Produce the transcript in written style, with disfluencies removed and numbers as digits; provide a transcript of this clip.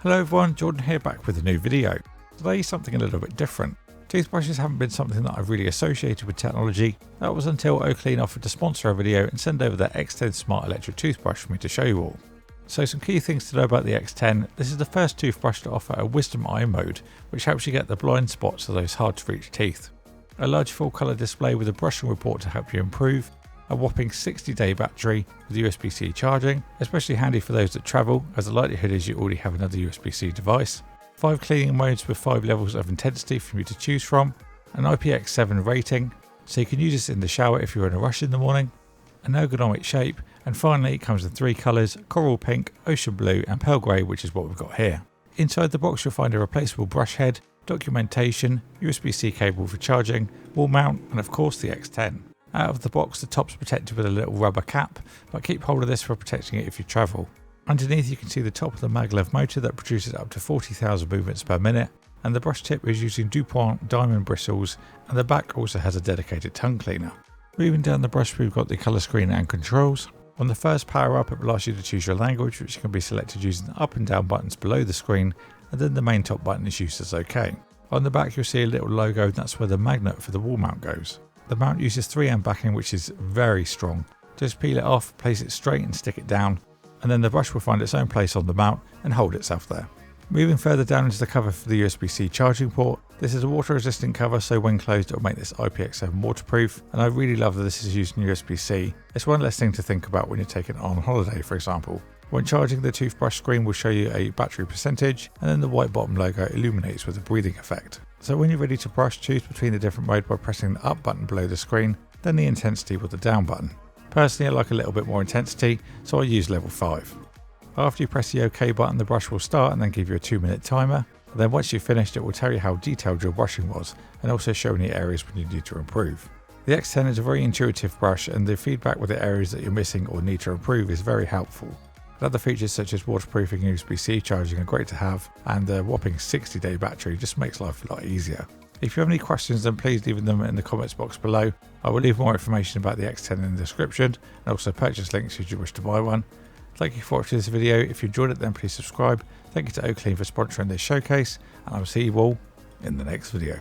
Hello everyone, Jordan here back with a new video. Today something a little bit different. Toothbrushes haven't been something that I've really associated with technology. That was until Oclean offered to sponsor a video and send over their X10 Smart Electric Toothbrush for me to show you all. So some key things to know about the X10. This is the first toothbrush to offer a wisdom eye mode, which helps you get the blind spots of those hard to reach teeth. A large full colour display with a brushing report to help you improve. A whopping 60-day battery with USB-C charging, especially handy for those that travel, as the likelihood is you already have another USB-C device. 5 cleaning modes with 5 levels of intensity for you to choose from. An IPX7 rating, so you can use this in the shower if you're in a rush in the morning. An ergonomic shape, and finally it comes in 3 colours: coral pink, ocean blue and pearl grey, which is what we've got here. Inside the box you'll find a replaceable brush head, documentation, USB-C cable for charging, wall mount and of course the X10. Out of the box, the top's protected with a little rubber cap, but keep hold of this for protecting it if you travel. Underneath you can see the top of the maglev motor that produces up to 40,000 movements per minute, and the brush tip is using DuPont diamond bristles, and the back also has a dedicated tongue cleaner. Moving down the brush, we've got the colour screen and controls. On the first power up, it will ask you to choose your language, which can be selected using the up and down buttons below the screen, and then the main top button is used as OK. On the back you'll see a little logo, and that's where the magnet for the wall mount goes. The mount uses 3M backing, which is very strong. Just peel it off, place it straight and stick it down, and then the brush will find its own place on the mount and hold itself there. Moving further down into the cover for the USB-C charging port, this is a water resistant cover, so when closed it will make this IPX7 waterproof, and I really love that this is using USB-C. It's one less thing to think about when you're taking it on holiday, for example. When charging, the toothbrush screen will show you a battery percentage, and then the white bottom logo illuminates with a breathing effect. So when you're ready to brush, choose between the different modes by pressing the up button below the screen, then the intensity with the down button. Personally I like a little bit more intensity, so I use level 5. After you press the OK button, the brush will start and then give you a 2-minute timer. And then once you've finished, it will tell you how detailed your brushing was, and also show any areas when you need to improve. The X10 is a very intuitive brush, and the feedback with the areas that you're missing or need to improve is very helpful. Other features such as waterproofing and USB-C charging are great to have, and the whopping 60-day battery just makes life a lot easier. If you have any questions, then please leave them in the comments box below. I will leave more information about the X10 in the description, and also purchase links should you wish to buy one. Thank you for watching this video. If you enjoyed it, then please subscribe. Thank you to Oclean for sponsoring this showcase, and I will see you all in the next video.